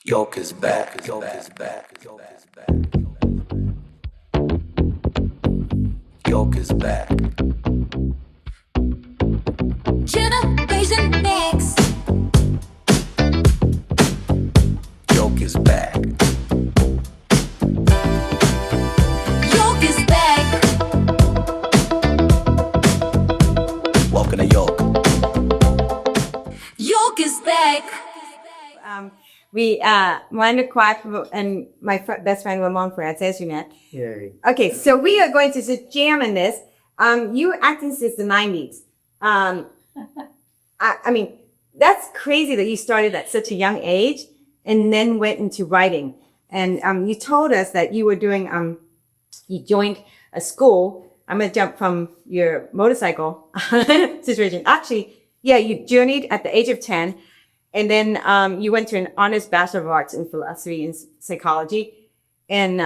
York is back. York is back. York is back. York is back. Generation next. York is back. York is back. Welcome to York. York is back. Miranda KWOK and my best friend Ramon Francis, you met. Yay. Okay, so we are going to just jam in this. You were acting since the 90s. I mean, that's crazy that you started at such a young age and then went into writing. And you told us that you were doing, you joined a school. I'm going to jump from your motorcycle situation. Actually, yeah, you journeyed at the age of 10. And then you went to an Honors Bachelor of Arts in Philosophy and Psychology, and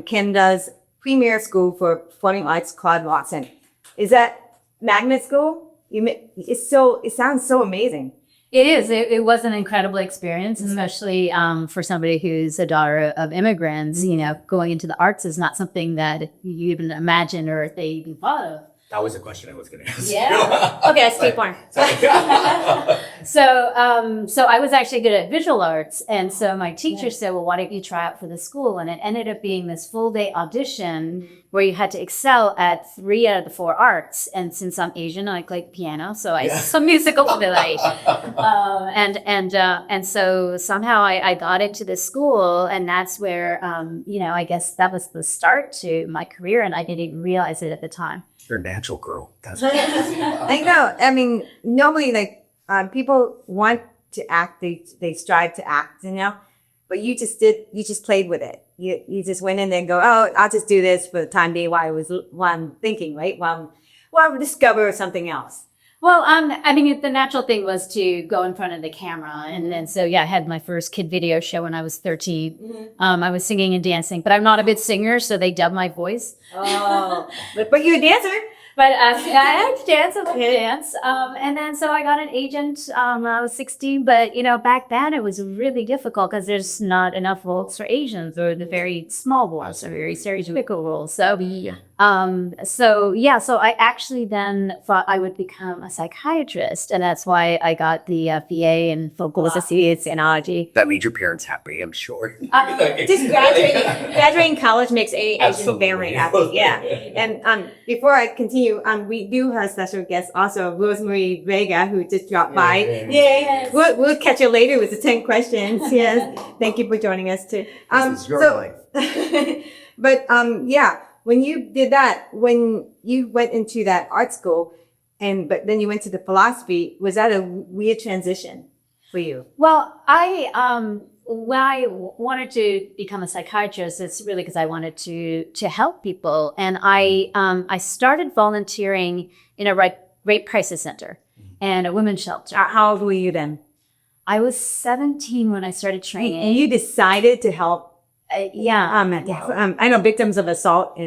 Canada's premier school for performing arts, Claude Watson. Is that magnet school? It sounds so amazing. It is. It was an incredible experience, especially for somebody who's a daughter of immigrants. You know, going into the arts is not something that you even imagine or they even thought of. That was a question I was going to ask. Yeah. Okay, let's keep on. So I was actually good at visual arts. And so my teacher said, well, why don't you try out for the school? And it ended up being this full day audition where you had to excel at 3 out of the 4 arts. And since I'm Asian, I like piano. So I some musical ability. And so somehow I got into the school, and that's where, I guess that was the start to my career. And I didn't even realize it at the time. You're a natural girl. That's I know. I mean, normally, people want to act, they strive to act, but you just played with it. You just went in there and go, oh, I'll just do this for the time being while I'm thinking, right? While I discover something else. Well, the natural thing was to go in front of the camera. And then, I had my first kid video show when I was 13. Mm-hmm. I was singing and dancing, but I'm not a good singer, so they dubbed my voice. Oh, but you're a dancer. But I had to dance, I dance. And then, so I got an agent. I was 16, but, back then it was really difficult because there's not enough roles for Asians, or the very small roles, or very stereotypical roles. So I actually then thought I would become a psychiatrist. And that's why I got the BA in Focal Associates in Analogy. That made your parents happy, I'm sure. Just graduating college makes any Asian family happy. Yeah. And before I continue, we do have special guest also, Rosemary Vega, who just dropped by. Yay! We'll catch you later with the 10 questions. Yes. Thank you for joining us too. This is your life. But when you did that, when you went into that art school, but then you went to the philosophy, was that a weird transition for you? Well, when I wanted to become a psychiatrist, it's really because I wanted to help people. And I started volunteering in a rape crisis center and a women's shelter. How old were you then? I was 17 when I started training. And you decided to help. Yeah. I know victims of assault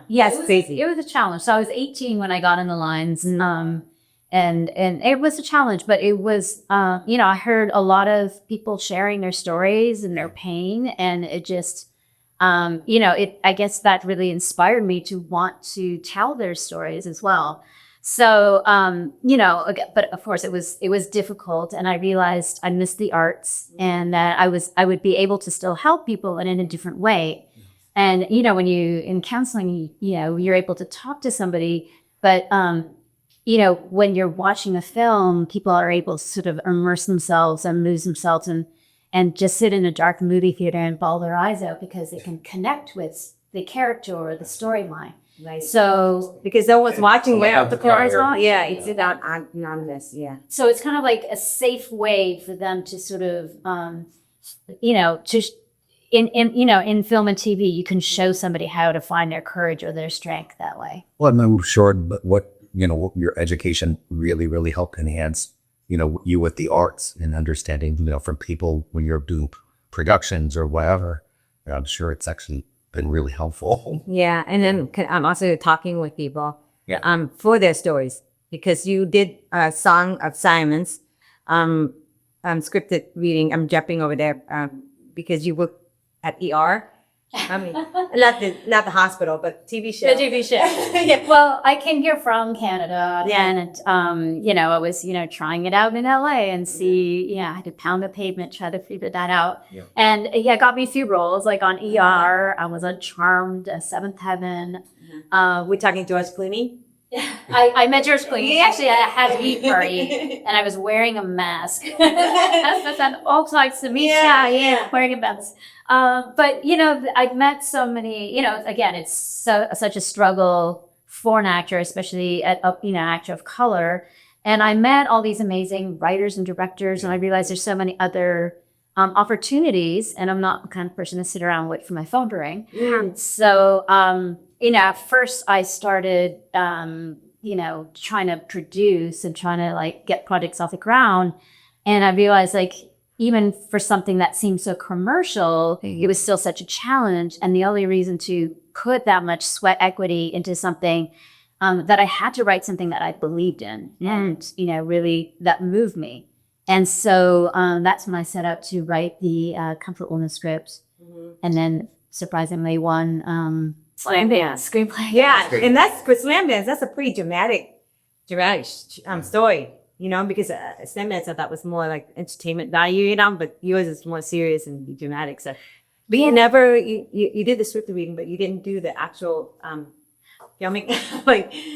Yes, crazy. It was a challenge. So I was 18 when I got in the lines. And it was a challenge, but it was, I heard a lot of people sharing their stories and their pain, and it just, I guess that really inspired me to want to tell their stories as well. So, but of course it was difficult, and I realized I missed the arts, and that I would be able to still help people, and in a different way. And, when you, in counseling, you're able to talk to somebody, but, when you're watching a film, people are able to sort of immerse themselves and lose themselves and just sit in a dark movie theater and bawl their eyes out because they can connect with the character or the storyline. Right. So because no one's watching where have the the cars cover. are. Yeah, it's anonymous. Yeah. So it's kind of like a safe way for them to sort of, in film and TV, you can show somebody how to find their courage or their strength that way. Well, I'm sure what your education really, really helped enhance, you with the arts and understanding, from people when you're doing productions or whatever. I'm sure it's actually been really helpful. Yeah, and then I'm also talking with people. Yeah. For their stories, because you did a Song of Silence, scripted reading. I'm jumping over there because you work at ER. I mean, not the hospital, but TV show. The TV show. Yeah. Well, I came here from Canada, and I was trying it out in LA and see. Yeah, I had to pound the pavement, try to figure that out. Yeah. And it got me a few roles, like on ER. I was on Charmed, Seventh Heaven. We're talking George Clooney. I met George Clooney. Actually, I had a meet party, and I was wearing a mask. That's all nice to meet. Yeah, wearing a mask. But I've met so many. Again, it's such a struggle for an actor, especially actor of color. And I met all these amazing writers and directors, and I realized there's so many other opportunities. And I'm not the kind of person to sit around and wait for my phone to ring. So. At first I started, trying to produce and trying to get projects off the ground. And I realized even for something that seemed so commercial, it was still such a challenge. And the only reason to put that much sweat equity into something, that I had to write something that I believed in and, really that moved me. And so that's when I set out to write the Comfort Woman script. And then surprisingly won, Slamdance Screenplay. Yeah, and that's for Slamdance. That's a pretty dramatic story, because Slamdance I thought was more like entertainment value, but yours is more serious and dramatic. So, but you did the script reading, but you didn't do the actual filming.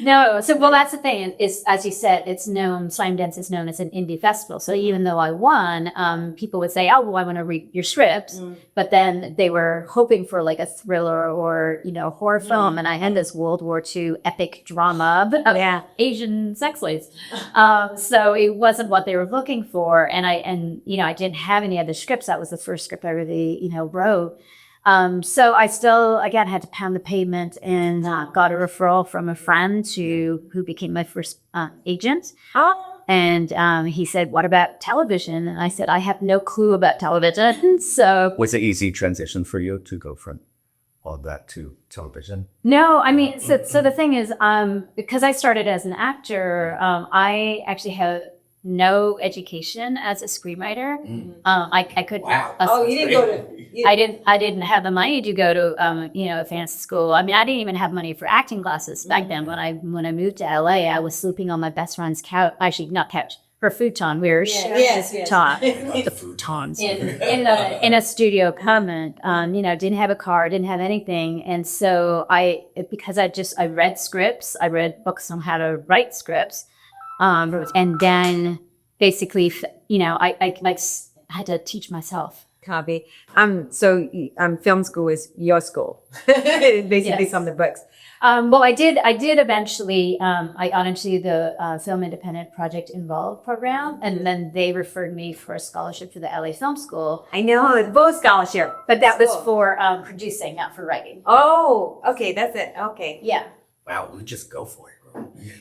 No. So, well, that's the thing is, as you said, Slamdance is known as an indie festival. So even though I won, people would say, oh, well, I want to read your script. But then they were hoping for a thriller or, horror film. And I had this World War II epic drama of Asian sex slaves. So it wasn't what they were looking for. And I didn't have any other scripts. That was the first script I really, wrote. So I still, again, had to pound the pavement and got a referral from a friend who became my first agent. And he said, what about television? And I said, I have no clue about television. So was it easy transition for you to go from all that to television? No, I mean, so the thing is, because I started as an actor, I actually have no education as a screenwriter. I could. Wow. You didn't go to. I didn't have the money to go to a fancy school. I mean, I didn't even have money for acting classes back then. When I moved to LA, I was sleeping on my best friend's couch. Actually, not couch. Her futon. We were sharing futon. The futons in a studio apartment. Didn't have a car, didn't have anything, and so I read scripts. I read books on how to write scripts. And then basically, I had to teach myself. Copy. So film school is your school, basically from the books. Well, I did eventually, I got into the Film Independent Project Involved program, and then they referred me for a scholarship to the LA Film School. I know, it's both scholarship. But that was for producing, not for writing. Oh, okay, that's it. Okay. Yeah. Wow, we just go for it.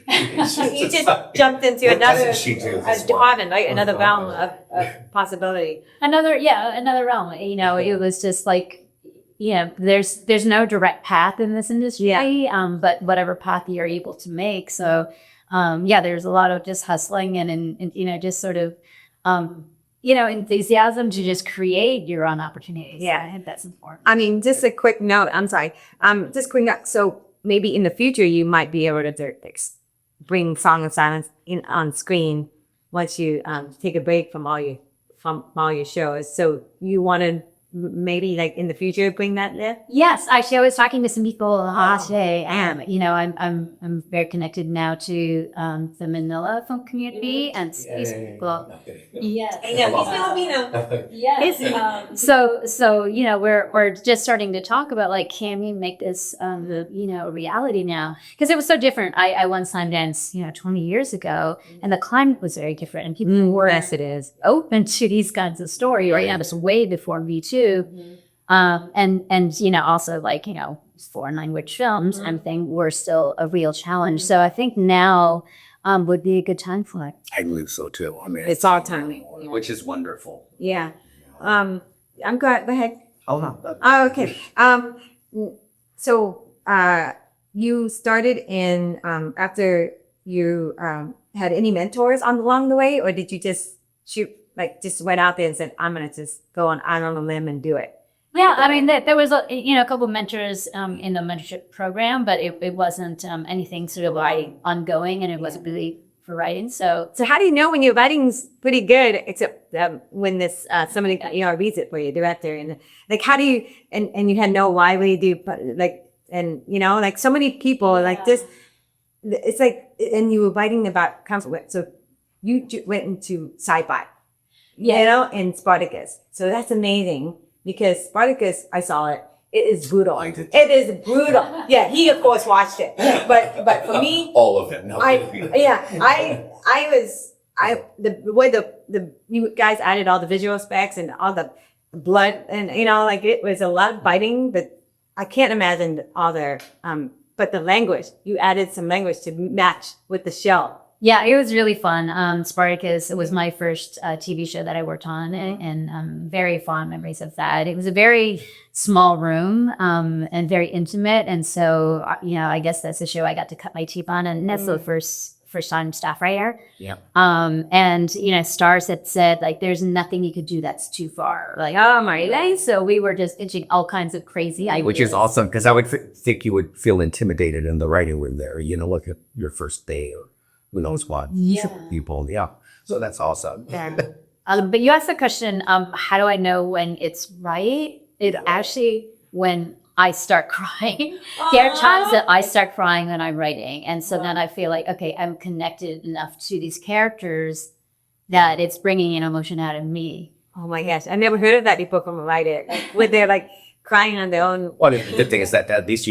You just jumped into another department, right? Another realm of possibility. Another realm. It was just there's no direct path in this industry, but whatever path you're able to make. So, there's a lot of just hustling and just sort of, enthusiasm to just create your own opportunities. Yeah, I think that's important. I mean, just a quick note. I'm sorry. Just quick note. So maybe in the future you might be able to bring Song of Silence on screen once you take a break from all your shows. So you want to maybe in the future bring that there? Yes, actually, I was talking to some people today, and I'm very connected now to the Manila film community and space people. Yes, yes. So we're just starting to talk about can we make this a reality now? Because it was so different. I won Slamdance 20 years ago, and the climate was very different, and people were open to these kinds of story. Right now, it's way before Me Too. And also 4 language films and everything were still a real challenge. So I think now would be a good time for it. I believe so too. I mean, it's all timing, which is wonderful. Yeah. I'm good. Go ahead. Oh no. Oh, okay. So you started in after you had any mentors along the way, or did you just shoot like just went out there and said, I'm gonna just go on out on a limb and do it? Yeah, I mean, there was a couple of mentors in the mentorship program, but it wasn't anything sort of like ongoing, and it wasn't really for writing. So So how do you know when your writing's pretty good, except when this somebody reads it for you, director, and like how do you and you had no why would you do like and like so many people like this, it's like and you were writing about conflict, so you went into sci-fi, in Spartacus, so that's amazing because Spartacus, I saw it. It is brutal. I did. It is brutal. Yeah, he of course watched it, but for me, All of it. No. the way you guys added all the visual specs and all the blood and like it was a lot of biting, but I can't imagine all the but the language, you added some language to match with the show. yeah, it was really fun. Spartacus, it was my first TV show that I worked on, and very fond memories of that. It was a very small room and very intimate, and so I guess that's the show I got to cut my teeth on, and that's the first time staff writer. Yeah. And Starz had said like there's nothing you could do that's too far. Like, oh my God. So we were just itching all kinds of crazy ideas. Which is awesome because I would think you would feel intimidated in the writing room there. Look at your first day or who knows what. People. Yeah. So that's awesome. But you asked the question, how do I know when it's right? It actually when I start crying. There are times that I start crying when I'm writing. And so then I feel like, okay, I'm connected enough to these characters that it's bringing an emotion out of me. Oh my gosh, I never heard of that before from a writer. When they're like crying on their own. Well, the good thing is that at least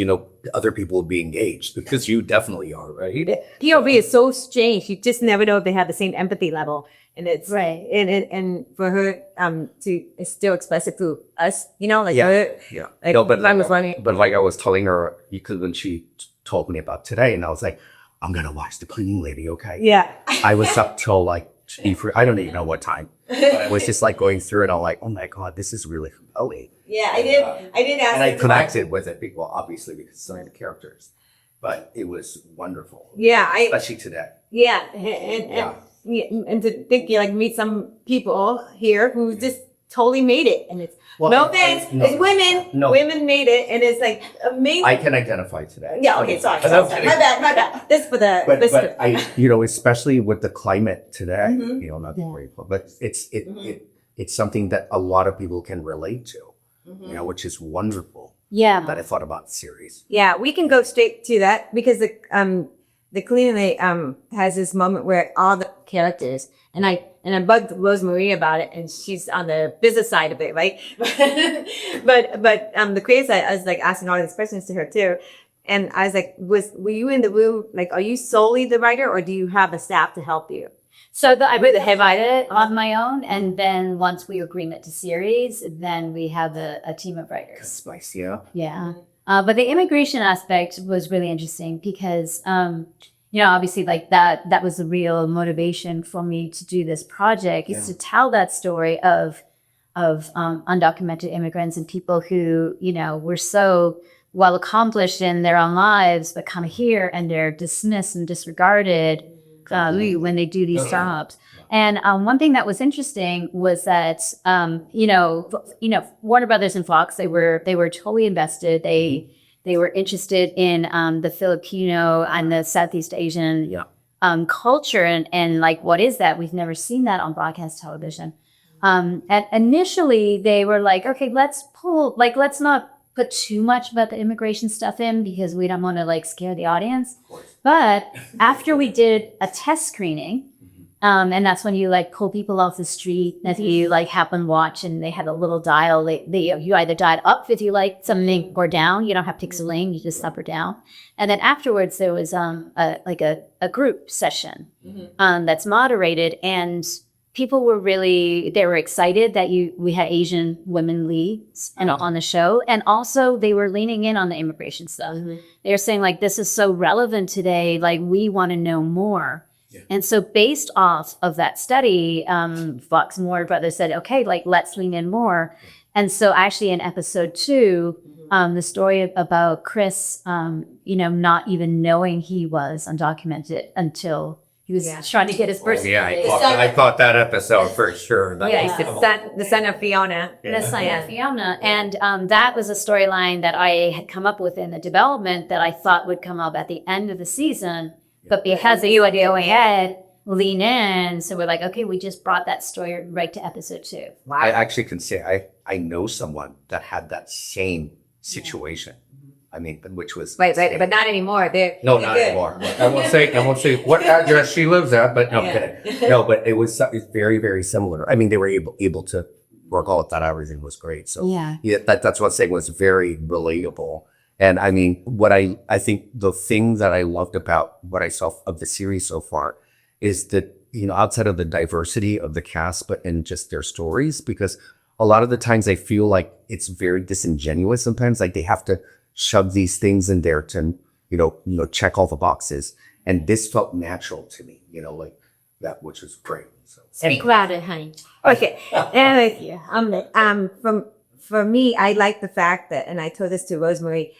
other people will be engaged because you definitely are, right? POV is so strange. You just never know if they have the same empathy level. And it's right. And for her it's still expressive to us, like Yeah. her. Yeah. Like, No, but I was funny. But like I was telling her, because when she told me about today, and I was like, I'm gonna watch The Cleaning Lady, okay? Yeah. I was up till like I don't even know what time. But I was just like going through it. I'm like, oh my God, this is really compelling. Yeah, I did ask. And I connected with it, obviously because some of the characters. But it was wonderful. Yeah, Especially today. Yeah, and to think you meet some people here who just totally made it, and it's it's women made it, and it's like amazing. I can identify today. Yeah, okay, sorry. My bad. This for the but I especially with the climate today, not grateful, but it's something that a lot of people can relate to, which is wonderful. Yeah. That I thought about the series. Yeah, we can go straight to that because the cleaning has this moment where all the characters and I bugged Rosemary about it, and she's on the business side of it, right? but the creative side, I was like asking all these questions to her too, and I was like, were you in the room? Like, are you solely the writer, or do you have a staff to help you? So I wrote it on my own, and then once we agreement to series, then we have a team of writers. Spicy, yeah. Yeah. But the immigration aspect was really interesting because, obviously like that was the real motivation for me to do this project is to tell that story of undocumented immigrants and people who, were so well accomplished in their own lives, but come here and they're dismissed and disregarded when they do these jobs. And one thing that was interesting was that, Warner Brothers and Fox, they were totally invested. They were interested in the Filipino and the Southeast Asian culture and like, what is that? We've never seen that on broadcast television. And initially they were like, okay, let's not put too much about the immigration stuff in because we don't want to like scare the audience. But after we did a test screening, and that's when you like pull people off the street that you like have them watch, and they had a little dial. You either dial up if you like something or down. You don't have to take a lane, you just up or down. And then afterwards there was a group session that's moderated, and people were excited that we had Asian women leads on the show, and also they were leaning in on the immigration stuff. They were saying like, this is so relevant today, like we want to know more. Yeah. And so based off of that study, Fox and Warner Brothers said, okay, like let's lean in more. And so actually in episode 2, the story about Chris, not even knowing he was undocumented until He was trying to get his birth certificate. I caught that episode for sure. Yeah. The son of Fiona. That's like Fiona. And that was a storyline that I had come up with in the development that I thought would come up at the end of the season. But because the UIDOA had lean in, so we're like, okay, we just brought that story right to episode 2. Wow. I actually can say I know someone that had that same situation. I mean, which was Wait, but not anymore. They're not good. anymore. I won't say what address she lives at, but no, Yeah. kidding. No, but it's very, very similar. I mean, they were able to work all of that. Everything was great. So that's what I'm saying was very relatable. And I mean, what I think the thing that I loved about what I saw of the series so far is that, outside of the diversity of the cast, but in just their stories, because a lot of the times I feel like it's very disingenuous sometimes, like they have to shove these things in there to, check all the boxes. And this felt natural to me, like that, which was great. So Speak louder, honey. Okay. For me, I like the fact that, and I told this to Rosemary,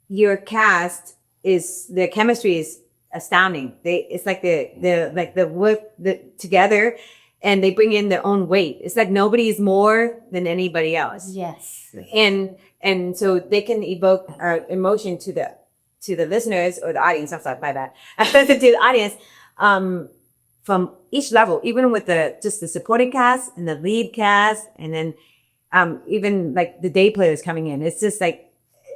your cast their chemistry is astounding. It's like the work together, and they bring in their own weight. It's like nobody is more than anybody else. Yes. And so they can evoke emotion to the listeners or the audience. I'm sorry, my bad. To the audience, from each level, even with just the supporting cast and the lead cast, and then even like the day players coming in. It's just like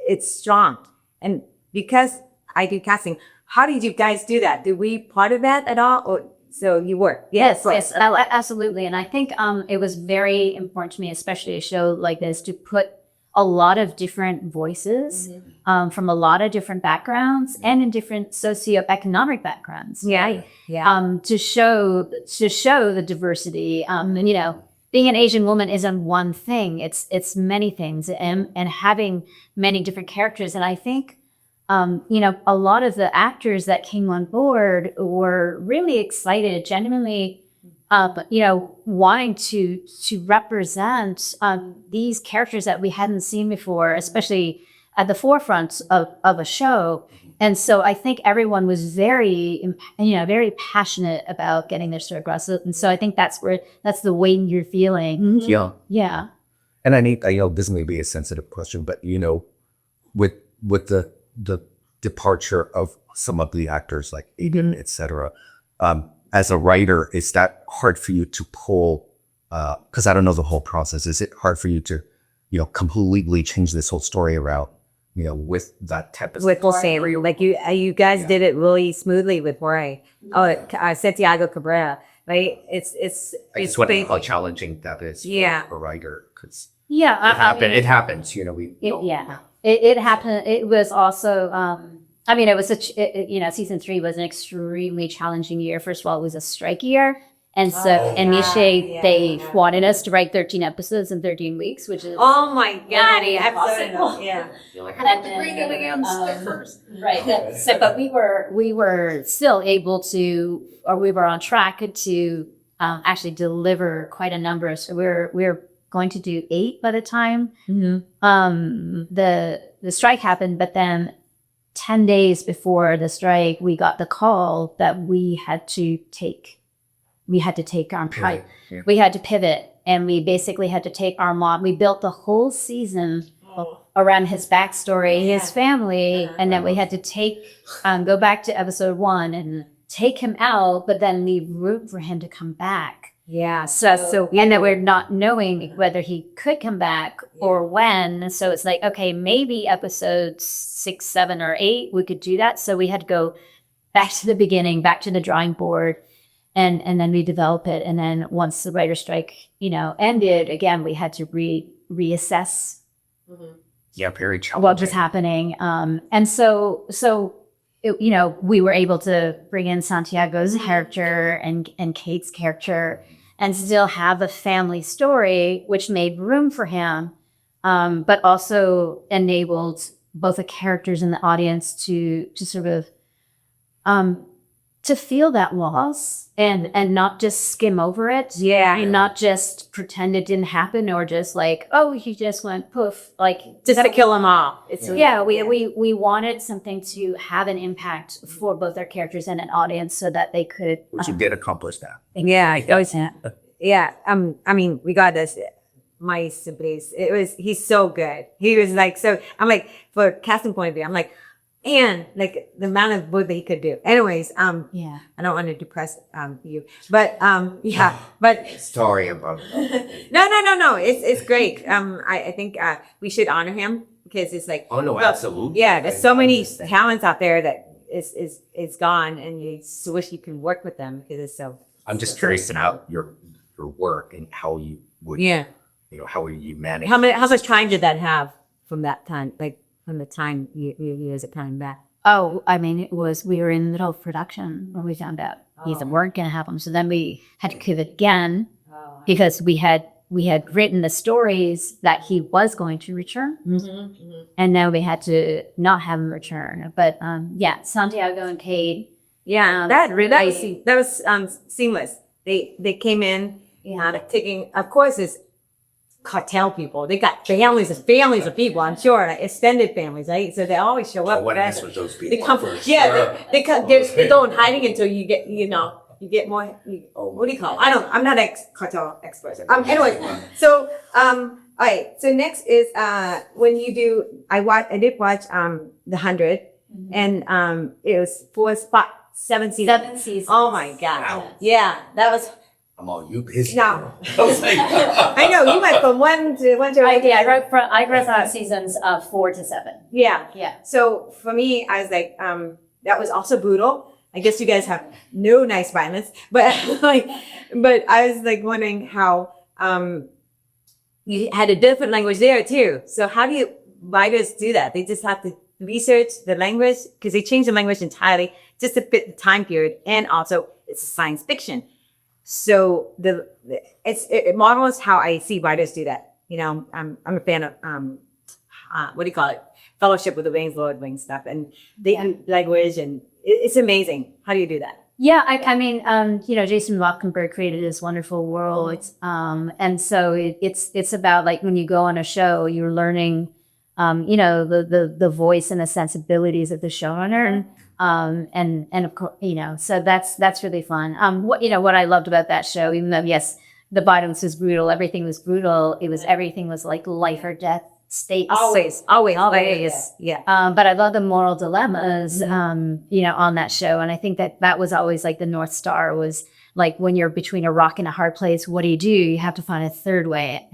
it's strong. And because I do casting, how did you guys do that? Did we part of that at all, or? So you were? Yes, absolutely. And I think it was very important to me, especially a show like this, to put a lot of different voices from a lot of different backgrounds and in different socioeconomic backgrounds. Yeah. To show the diversity. Being an Asian woman isn't one thing. It's many things, and having many different characters. And I think a lot of the actors that came on board were really excited, genuinely, wanting to represent these characters that we hadn't seen before, especially at the forefront of a show. And so I think everyone was very passionate about getting their story across. And so I think that's the way you're feeling. Yeah. Yeah. And I know this may be a sensitive question, but with the departure of some of the actors like Aiden, etc. As a writer, is that hard for you to pull? Because I don't know the whole process. Is it hard for you to, completely change this whole story around, with that type of With Jorge, like you guys did it really smoothly with Jorge. Santiago Cabrera, right? It's how challenging that is for a writer, because it happens. It happened. It was also, it was season 3 was an extremely challenging year. First of all, it was a strike year. And so initially they wanted us to write 13 episodes in 13 weeks, which is oh my god, impossible. Yeah. Right. So, but we were still able to, or we were on track to actually deliver quite a number. So we're going to do 8 by the time the strike happened. But then 10 days before the strike, we got the call that we had to take our Right. Yeah. we had to pivot, and we basically had to take our mom. We built the whole season around his backstory, his family, and then we had to go back to episode 1 and take him out, but then leave room for him to come back. Yeah. So and that we're not knowing whether he could come back or when. So it's like, okay, maybe episodes 6, 7, or 8, we could do that. So we had to go back to the beginning, back to the drawing board, and then redevelop it. And then once the writer's strike, ended, again, we had to reassess very challenging. what was happening. And so we were able to bring in Santiago's character and Kate's character and still have a family story, which made room for him, but also enabled both the characters and the audience to sort of to feel that loss and not just skim over it. Yeah. And not just pretend it didn't happen or just like, oh, he just went poof. Like Just to kill them all. It's we wanted something to have an impact for both our characters and an audience so that they could. Which you did accomplish that. Yeah, I always yeah. I mean, regardless, my siblings, he's so good. He was like, so I'm like, for casting point of view, I'm like, and like the amount of work that he could do. Anyways, Yeah. I don't want to depress you, but yeah, but Sorry about no. It's great. I think we should honor him because it's like, Oh, no, well, absolutely. yeah. There's so many talents out there that is gone, and you just wish you could work with them because it's so. I'm just curious about your work and how you would, Yeah. you know, how you manage. How much time did that have from that time? Like from the time you as it coming back? Oh, I mean, we were in the middle of production when we found out these weren't going to happen. So then we had to pivot again because we had written the stories that he was going to return. And now we had to not have him return. But yeah, Santiago and Cade. Yeah, that was seamless. They came in, taking, of course, it's cartel people. They got families of people, I'm sure, like extended families, right? So they always show up. What is with those people? They come, they go in hiding until you get, you get more. What do you call it? I'm not cartel expert. Anyway, so all right. So next is when you do. I did watch The 100, and it was 7 seasons. 7 seasons. Oh my god! Wow. Yeah, that was. I'm all you pissed. No. I was like, I know you went from one to I wrote seasons 4 to 7. Yeah. Yeah. So for me, I was like, that was also brutal. I guess you guys have no nice violence, but but I was like wondering how you had a different language there too. So how do you writers do that? They just have to research the language because they change the language entirely just to fit the time period, and also it's science fiction. So it models how I see writers do that. You know, I'm a fan of what do you call it? Fellowship with the Wings, Lord Wings stuff, and the language, and it's amazing. How do you do that? Yeah, I mean, Jason Wackenberg created this wonderful world, and so it's about like when you go on a show, you're learning, the voice and the sensibilities of the showrunner, and of course, so that's really fun. What I loved about that show, even though yes, the violence was brutal, everything was brutal. Everything was like life or death stakes. Always. Yeah. But I love the moral dilemmas, on that show. And I think that was always like the North Star was like when you're between a rock and a hard place, what do? You have to find a third way.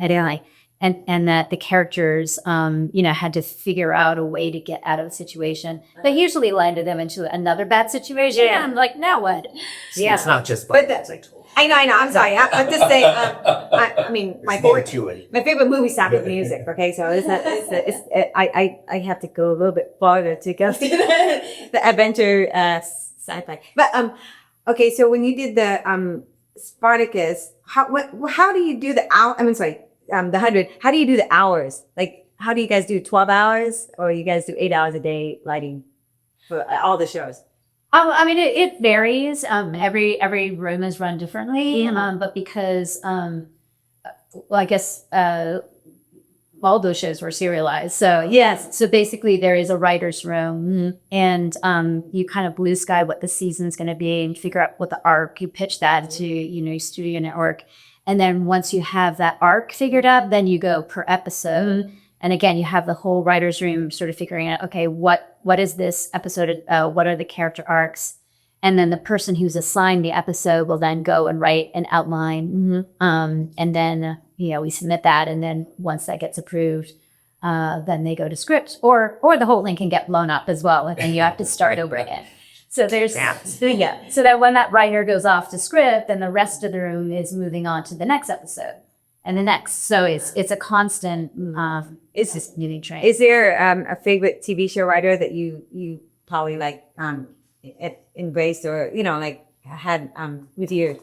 And that the characters, had to figure out a way to get out of the situation. They usually landed them into another bad situation. Yeah. I'm like, now what? Yeah. it's not just But violence, I told you. I know. I'm sorry. I'm just saying. I mean, my There's more favorite. to it. My favorite movie starts with music. Okay, so I have to go a little bit farther to go to the adventure sci-fi. But okay, so when you did the Spartacus, how do you do the hour? The 100. How do you do the hours? Like, how do you guys do 12 hours, or you guys do 8 hours a day lighting for all the shows? I mean, it varies. Every room is run differently, but because, I guess all those shows were serialized. So yes, so basically there is a writer's room, and you kind of blue sky what the season's going to be and figure out what the arc. You pitch that to Studio Network, and then once you have that arc figured out, then you go per episode. And again, you have the whole writer's room sort of figuring out, okay, what is this episode? What are the character arcs? And then the person who's assigned the episode will then go and write an outline. And then, we submit that. And then once that gets approved, then they go to script, or the whole thing can get blown up as well. And then you have to start over again. So so that when that writer goes off to script, then the rest of the room is moving on to the next episode. And the next, so it's a constant. It's just moving train. Is there a favorite TV show writer that you probably like embraced or had with you?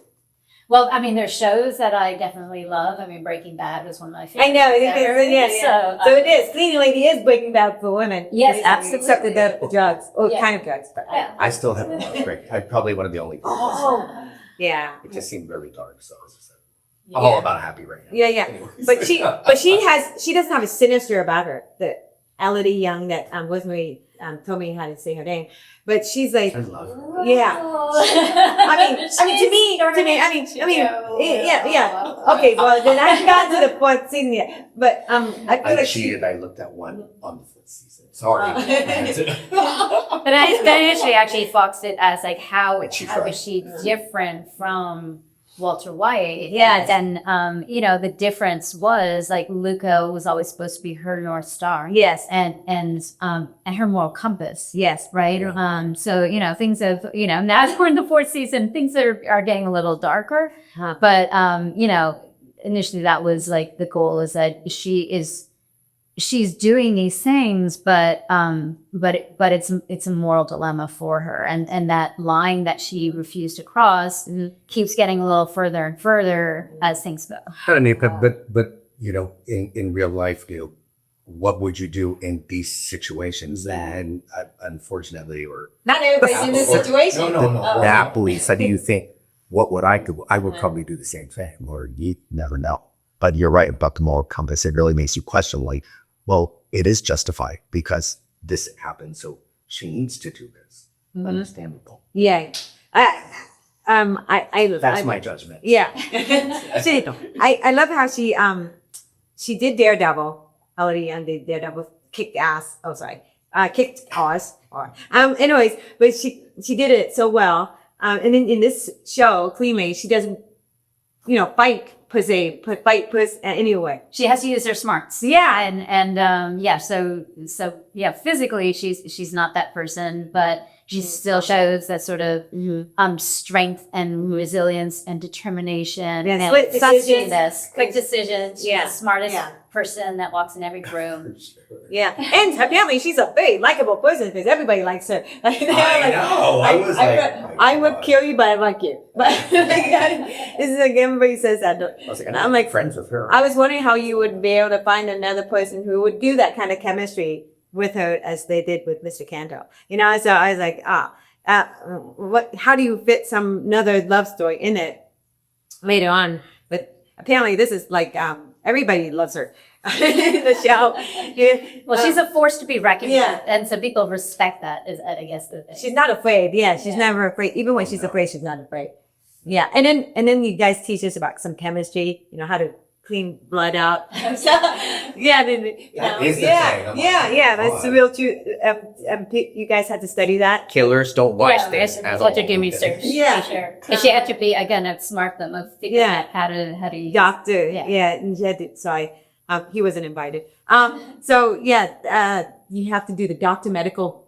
Well, I mean, there's shows that I definitely love. I mean, Breaking Bad was one of my favorites. I know. ever. Yeah. So it is. Cleaning lady is Breaking Bad for women. Yes, Basically, absolutely. Except the drugs. Or Yeah. kind of drugs. But Yeah. I still haven't watched Breaking. I'm probably one of the only people. Oh. Yeah. It just seemed very dark, so I was just like, I'm all about happy right now. Yeah. Anyways. But she doesn't have a sinister about her. The Elodie Young that Rosemary told me how to say her name. But she's like, I love her. yeah. I mean, to me, yeah. Okay, well, then I haven't gotten to the fourth season yet. But I feel I like cheated. I looked at one on the fifth season. Sorry. But I initially actually foxed it as like how She is tried. she different from Walter White? Yes. And you know, the difference was like Luca was always supposed to be her North Star. yes, And her moral compass. yes, Right. So, you know, things have, you know, now as we're in the fourth season, things are getting a little darker. Huh. But you know, initially that was like the goal is that she's doing these things, but it's a moral dilemma for her. And that line that she refused to cross keeps getting a little further and further as things go. But you know, in real life, you know, what would you do in these situations? And unfortunately, or Not everybody's in this situation. no. Happily, so do you think what would I do? I would probably do the same thing, or you never know. But you're right about the moral compass. It really makes you question, like, well, it is justified because this happened, so she needs to do this. Understandable. Yeah. That's my judgment. Yeah. I love how she did Daredevil. Elodie Young did Daredevil, kicked ass. Oh, sorry. Kicked ass. Anyways, but she did it so well. And in this show, Clean Lady, she doesn't, you know, fight per se, anyway. She has to use her smarts. Yeah. And yeah, so yeah, physically she's not that person, but she still shows that sort of strength and resilience and determination Yeah, and quick decisions. success, quick decisions. She's Yeah. the smartest Yeah. person that walks in every room. Yeah. And apparently she's a very likable person because everybody likes her. I know. I was like, I would kill you, but I like you. But this is like everybody says that. I'm like friends with her. I was wondering how you would be able to find another person who would do that kind of chemistry with her as they did with Mr. Canto. You know, so I was like, how do you fit another love story in it later on? But apparently this is like, everybody loves her in the show. Yeah. Well, she's a force to be reckoned Yeah. with, and so people respect that. Is I guess the thing. She's not afraid. Yeah, she's Yeah. never afraid. Even when she's afraid, she's not afraid. Yeah. And then you guys teach us about some chemistry, you know, how to clean blood out. Yeah. Then, That is the thing. I'm like, yeah. That's the real truth. You guys had to study that. Killers don't watch Yeah, this it's at such all. a gimme research. Yeah. For sure. And she had to be again a smart them of figuring Yeah. out how to use. Doctor. Yeah. Yeah. And she had to, sorry. He wasn't invited. So yeah, you have to do the doctor medical,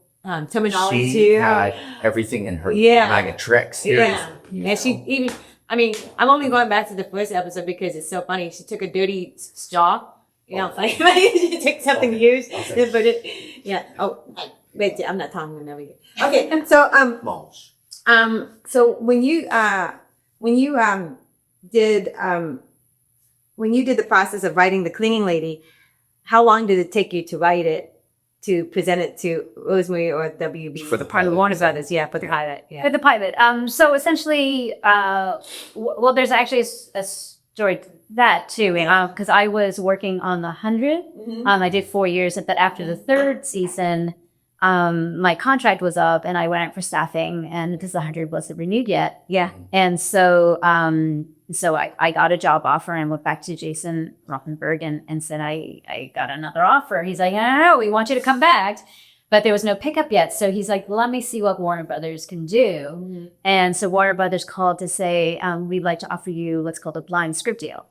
terminology She too. had everything in her Yeah. bag of tricks. Seriously. Yeah. And she even, I mean, I'm only going back to the first episode because it's so funny. She took a dirty straw, you know, like she took something used and put it, yeah. Oh, wait, I'm not talking to nobody. Okay. So, Mulch. so when you did the process of writing The Cleaning Lady, how long did it take you to write it, to present it to Rosemary or WB? For the pilot. Warner Brothers, yeah, for the pilot, yeah. For the pilot. So essentially, well, there's actually a story to that too, because I was working on the 100. I did 4 years, but after the third season, my contract was up and I went out for staffing, and because the 100 wasn't renewed yet. Yeah. And so, so I got a job offer and went back to Jason Rothenberg and said, I got another offer. He's like, no, we want you to come back. But there was no pickup yet. So he's like, let me see what Warner Brothers can do. And so Warner Brothers called to say, we'd like to offer you what's called a blind script deal.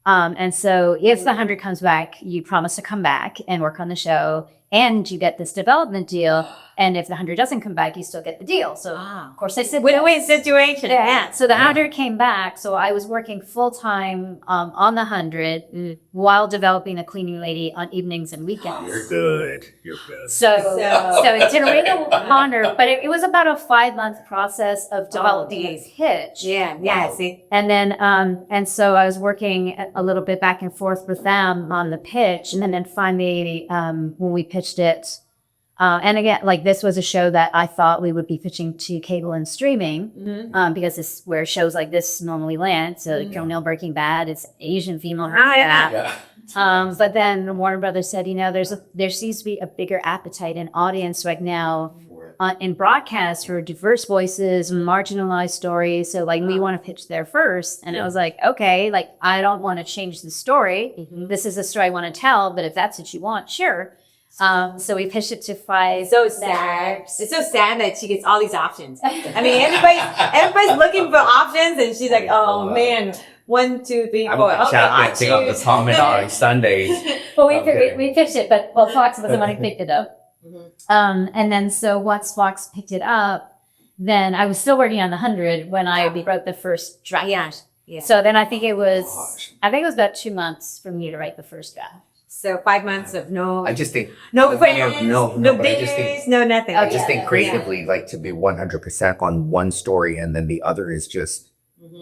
And so if the 100 comes back, you promise to come back and work on the show, and you get this development deal. And if the hunter doesn't come back, you still get the deal. So of course I said, Win-win situation. yeah. So the hunter came back. So I was working full time on the 100 while developing a cleaning lady on evenings and weekends. You're good. You're good. So it didn't ring a honor, but it was about a 5-month process of developing a pitch. Yeah, see. And then, and so I was working a little bit back and forth with them on the pitch. And then finally, when we pitched it, and again, like this was a show that I thought we would be pitching to cable and streaming, because this is where shows like this normally land. So Conan Breaking Bad, it's Asian female. But then Warner Brothers said, you know, there seems to be a bigger appetite and audience right now in broadcast for diverse voices, marginalized stories. So like we want to pitch there first. And I was like, okay, like I don't want to change the story. This is a story I want to tell, but if that's what you want, sure. So we pitched it to 5. So sad. It's so sad that she gets all these options. I mean, everybody's looking for options, and she's like, "Oh man, 1, 2, 3, 4." I'm dancing on the Sommer on Sundays. Well, we pitched it, but Fox was the one who picked it up. And then so once Fox picked it up, then I was still working on the 100 when I wrote the first draft. Yeah. So then I think it was about 2 months for me to write the first draft. So 5 months of no. I just think No but I days, just think no nothing. I just think creatively, like to be 100% on one story and then the other is just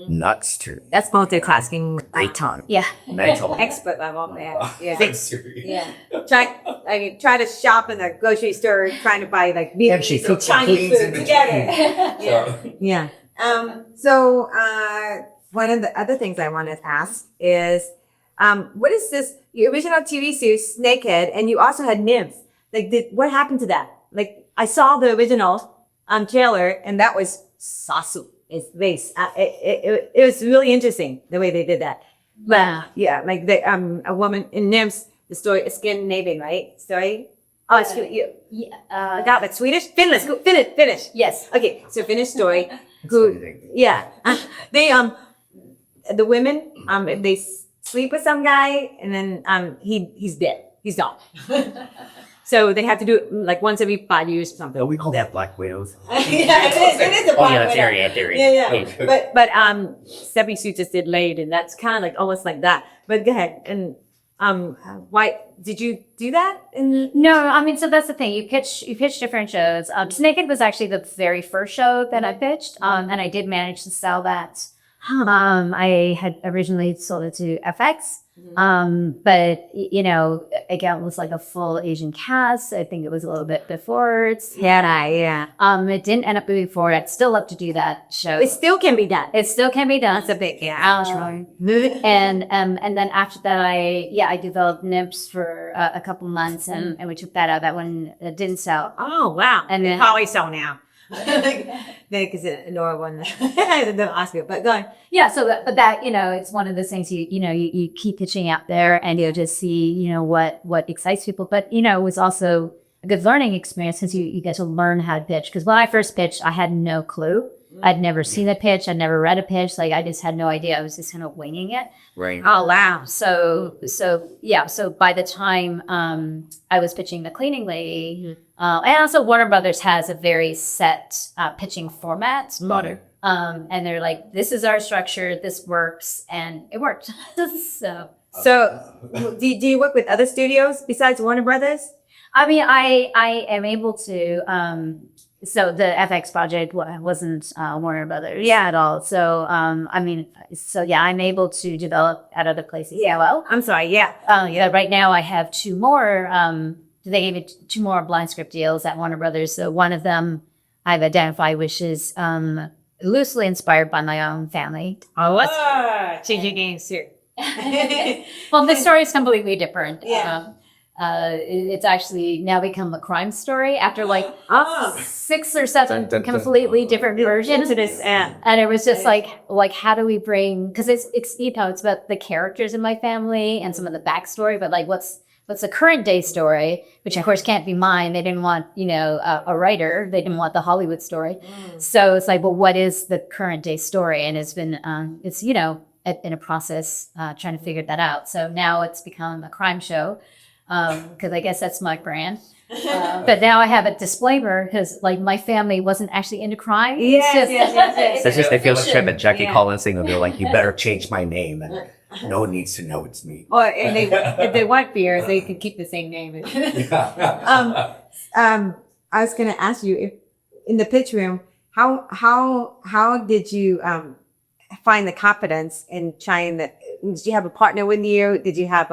nuts to That's multitasking. Icon. Yeah. Mental. Expert level. Yeah. Serious. Yeah. Try to shop in the grocery store, trying to buy like Yeah, she cooks some Chinese beans in food between. together. Yeah. So one of the other things I want to ask is, what is this? Your original TV series, Snakehead, and you also had Nymphs. Like, what happened to that? Like, I saw the original trailer, and that was Sasu. It's base. It was really interesting the way they did that. But yeah, like a woman in Nymphs, the story is Scandinavian, right? Story. Oh, it's I got that Swedish. Finnish. Finnish. Yes. Okay, so Finnish story. Good. Yeah. They the women they sleep with some guy, and then he's dead. He's gone. So they have to do it like once every 5 years or something. We call that black widows. Yeah, it is a black widow. theory. Yeah. But Sebi Su just did Laid, and that's kind of like almost like that. But go ahead. And why did you do that? No, I mean, so that's the thing. You pitch different shows. Snakehead was actually the very first show that I pitched, and I did manage to sell that. I had originally sold it to FX, but you know, again, it was like a full Asian cast. I think it was a little bit before it's Yeah. it didn't end up moving forward. I'd still love to do that show. It still can be done. It still can be done. It's a big And then after that, I developed Nymphs for a couple months, and we took that out. That one didn't sell. Oh wow! And then probably so now. Because Nora won the Oscar, but go on. Yeah, so that you know, it's one of those things you keep pitching out there, and you'll just see what excites people. But it was also a good learning experience since you get to learn how to pitch. Because when I first pitched, I had no clue. I'd never seen a pitch. I'd never read a pitch. Like I just had no idea. I was just kind of winging it. Right. Oh wow! So by the time I was pitching The Cleaning Lady, and also Warner Brothers has a very set pitching format. And they're like, this is our structure, this works, and it worked. So do you work with other studios besides Warner Brothers? I mean, I am able to. So the FX project wasn't Warner Brothers at all. So I'm able to develop at other places. Yeah. Well, I'm sorry. Yeah. Right now I have 2 more. They gave me 2 more blind script deals at Warner Brothers. So one of them I've identified, which is loosely inspired by my own family. Oh, what's changing games here? Well, the story is completely different. Yeah. It's actually now become a crime story after 6 or 7 completely different versions. And it was just like how do we bring, because it's it's about the characters in my family and some of the backstory, but like what's the current day story, which of course can't be mine. They didn't want a writer. They didn't want the Hollywood story. So it's like, well, what is the current day story? And it's been in a process trying to figure that out. So now it's become a crime show. because I guess that's my brand. But now I have a disclaimer because like my family wasn't actually into crime. Yes. That's just, they feel trip and Jackie Yeah. Collins thing, and they're like, you better change my name. And no one needs to know it's me. Or if they want beers, they can keep the same name. I was going to ask you, if in the pitch room, how did you find the confidence in trying that? Did you have a partner with you? Did you have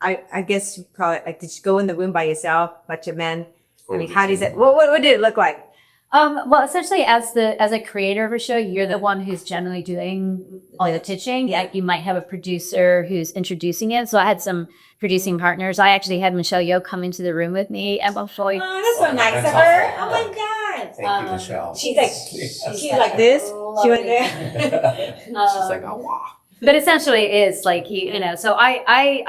I guess you call it, like, did you go in the room by yourself, bunch of men? I mean, how does it, what did it look like? Well, essentially, as a creator of a show, you're the one who's generally doing all the pitching. Like, you might have a producer who's introducing it. So I had some producing partners. I actually had Michelle Yeoh come into the room with me at one point. Oh, that's so nice of her. Oh my God. Thank you, Michelle. She's like this. She went there. She's like, oh, wow. But essentially it is like, you know, so I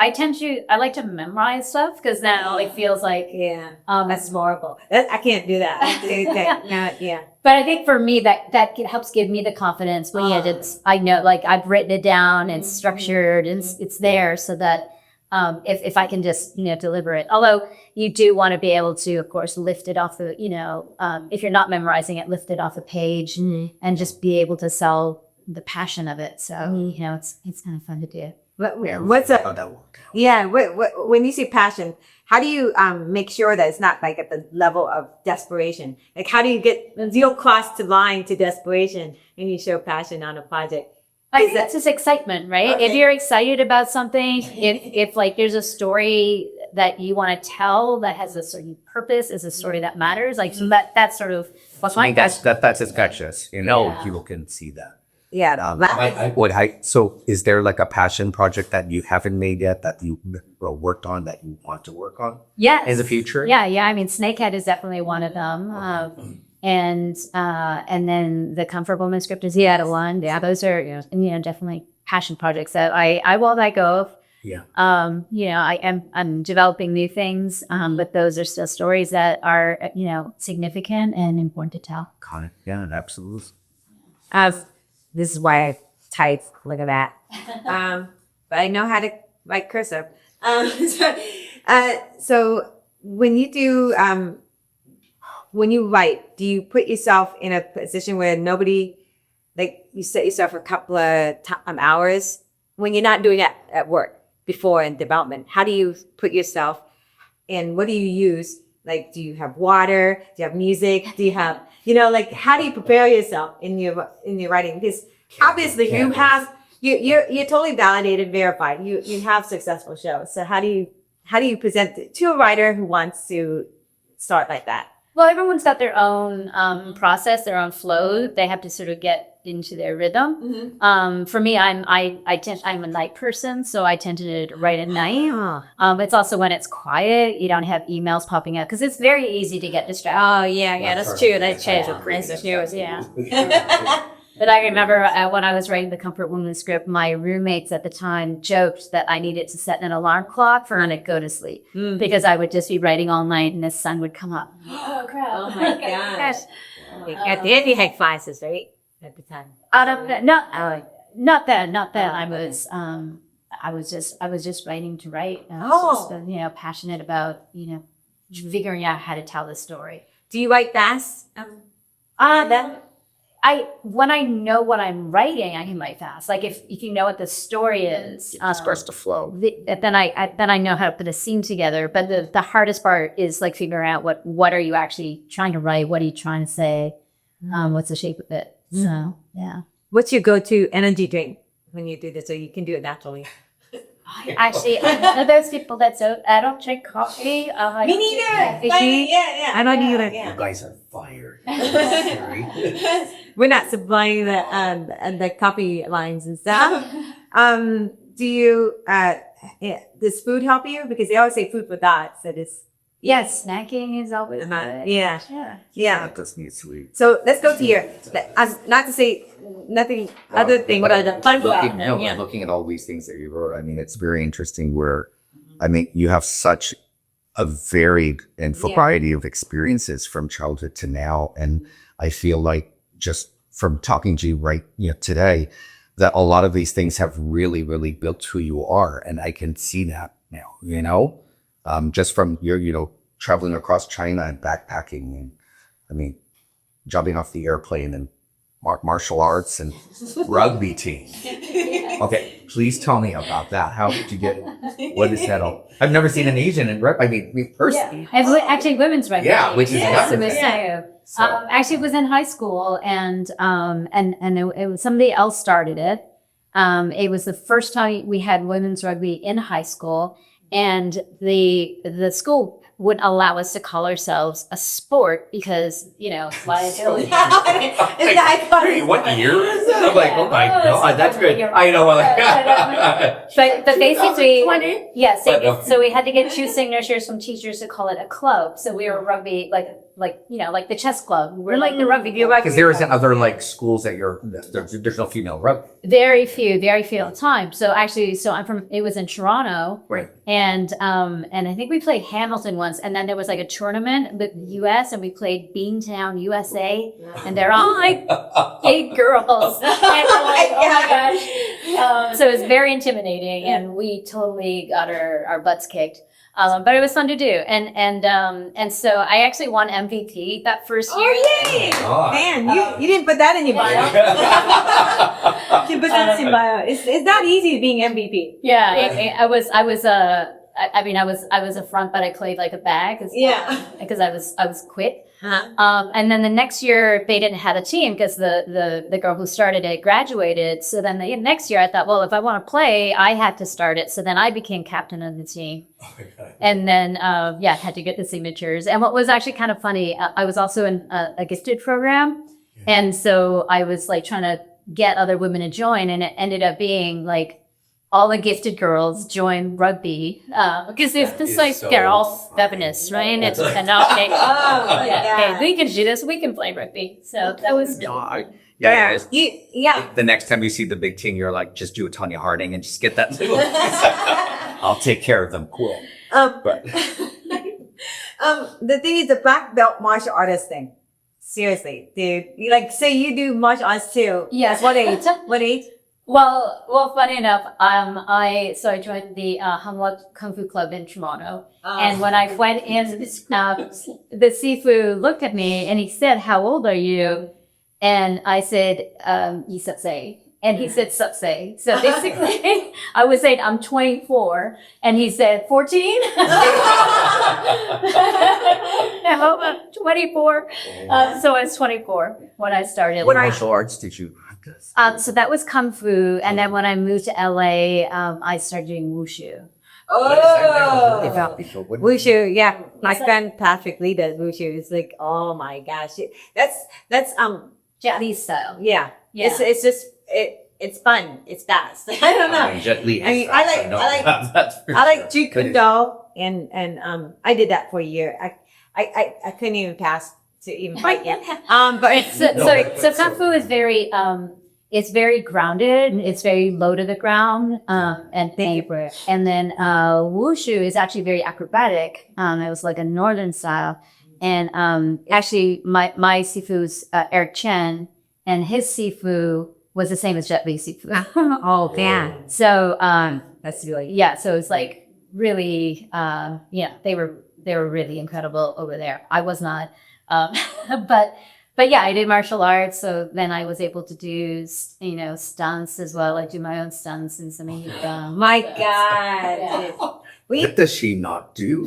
like to memorize stuff because now it feels like, Yeah. That's horrible. I can't do that. Yeah. but I think for me that helps give me the confidence when I know, like, I've written it down, it's structured, and it's there so that if I can just, you know, deliver it. Although you do want to be able to, of course, lift it off the, you know, if you're not memorizing it, lift it off the page and just be able to sell the passion of it. So, you know, it's kind of fun to do. What's a, yeah, when you say passion, how do you make sure that it's not like at the level of desperation? Like, how do you get, you'll cross the line to desperation when you show passion on a project? I think that's just excitement, right? Okay. If you're excited about something, if like there's a story that you want to tell that has a certain purpose, is a story that matters, like, so that's sort of what's I my mean, that's infectious. You know, Yeah. people can see that. Yeah. So is there like a passion project that you haven't made yet that you worked on that you want to work on Yes. in the future? Yeah. I mean, Snakehead is definitely one of them. And then the Comfort Woman script is the other one. Yeah, those are, you know, definitely passion projects that I won't let go of. Yeah. You know, I'm developing new things, but those are still stories that are, you know, significant and important to tell. Got it. Yeah, absolutely. This is why I type. Look at that. But I know how to write cursive. So when you do, when you write, do you put yourself in a position where nobody, like, you set yourself a couple of hours when you're not doing it at work before in development? How do you put yourself in? What do you use? Like, do you have water? Do you have music? Do you have, you know, like, how do you prepare yourself in your writing? Because obviously you have, you're totally validated, verified. You have successful shows. So how do you present it to a writer who wants to start like that? Well, everyone's got their own process, their own flow. They have to sort of get into their rhythm. For me, I'm a night person, so I tend to write at night. It's also when it's quiet, you don't have emails popping up because it's very easy to get distracted. Oh yeah, that's true. That changes with Princess News, yeah. But I remember when I was writing the Comfort Woman script, my roommates at the time joked that I needed to set an alarm clock for when to go to sleep because I would just be writing all night and the sun would come up. Oh crap! Oh my gosh! At the end, you had classes, right? At the time. Not that. I was just writing to write. I was just, you know, passionate about, you know, figuring out how to tell the story. Do you write fast? When I know what I'm writing, I can write fast. Like if you know what the story is, Starts to flow. then I know how to put a scene together. But the hardest part is like figuring out what are you actually trying to write? What are you trying to say? What's the shape of it? So yeah. What's your go-to energy drink when you do this, so you can do it naturally? Actually, I'm one of those people I don't drink coffee. Me neither. Yeah. I don't either. You guys are fired. We're not supplying the coffee lines and stuff. Do you does food help you? Because they always say food for thought. So this. Yes, snacking is always good. Yeah. That's neat, sweet. So let's go to your. Not to say nothing other thing, but the fun fact. Looking at all these things that you wrote, I mean, it's very interesting. Where, I mean, you have such a varied and variety of experiences from childhood to now, and I feel like just from talking to you right, today, that a lot of these things have really, really built who you are, and I can see that now, you know, just from your, you know, traveling across China and backpacking and, I mean, jumping off the airplane and martial arts and rugby team. Okay, please tell me about that. How did you get, what is that all? I've never seen an Asian in rugby. I mean, me personally. Actually, women's rugby. Yeah, which is yes, another it was thing. so. Actually, it was in high school, and it was somebody else started it. It was the first time we had women's rugby in high school, and the school wouldn't allow us to call ourselves a sport because, you know, liability. Hey, what year? I'm like, oh my God, that's good. I know. But basically, yes. So we had to get 2 signatures from teachers to call it a club. So we were rugby, like you know, like the chess club. We're like the rugby. Because there isn't other like schools that there's no female rugby. Very few at the time. So actually, it was in Toronto. Right. And I think we played Hamilton once, and then there was like a tournament with the US, and we played Beantown, USA, and they're all like big girls. And we're like, oh my gosh. So it was very intimidating, and we totally got our butts kicked. But it was fun to do, and so I actually won MVP that first year. Oh, yay! Man, you didn't put that in your bio. You put that in your bio. It's not easy being MVP. Yeah, I was a front, but I played like a back. Because I was quit. Uh-huh. And then the next year they didn't have a team because the girl who started it graduated. So then the next year I thought, well, if I want to play, I had to start it. So then I became captain of the team. And then, had to get the signatures. And what was actually kind of funny, I was also in a gifted program. And so I was like trying to get other women to join, and it ended up being like all the gifted girls join rugby because they're all feminists, right? And it's hey, we can do this. We can play rugby. So that was The next time you see the big team, you're like, just do a Tanya Harding and just get that. I'll take care of them. Cool. But the thing is the black belt martial artist thing. Seriously, dude. You like say you do martial arts too. Yes. What age? What age? Well, funny enough, I joined the Hemlock Kung Fu Club in Toronto, and when I went in, the Sifu looked at me and he said, "How old are you?" And I said, "Yi Sapse," and he said, "Sapse." So basically, I was saying I'm 24, and he said 14. No, I'm 24. So I was 24 when I started. what martial arts did you practice? So that was Kung Fu. And then when I moved to LA, I started doing Wushu. Wushu, yeah. My friend Patrick Lee does Wushu. It's like, oh my gosh. That's Japanese style. yeah. Yeah. It's just it's fun. It's fast. I don't know. Jet Li. I mean, I like Jeet Kune Do, and I did that for a year. I couldn't even pass to even fight yet. But it's So Kung Fu is very, it's very grounded. It's very low to the ground, and favorite. And then, Wushu is actually very acrobatic. It was like a northern style. And, actually my Sifu's, Eric Chen, and his Sifu was the same as Jet Li Sifu. oh man. So, that's really, so it's like really, they were really incredible over there. I was not, but yeah, I did martial arts. So then I was able to do, stunts as well. I do my own stunts and some My God. What does she not do?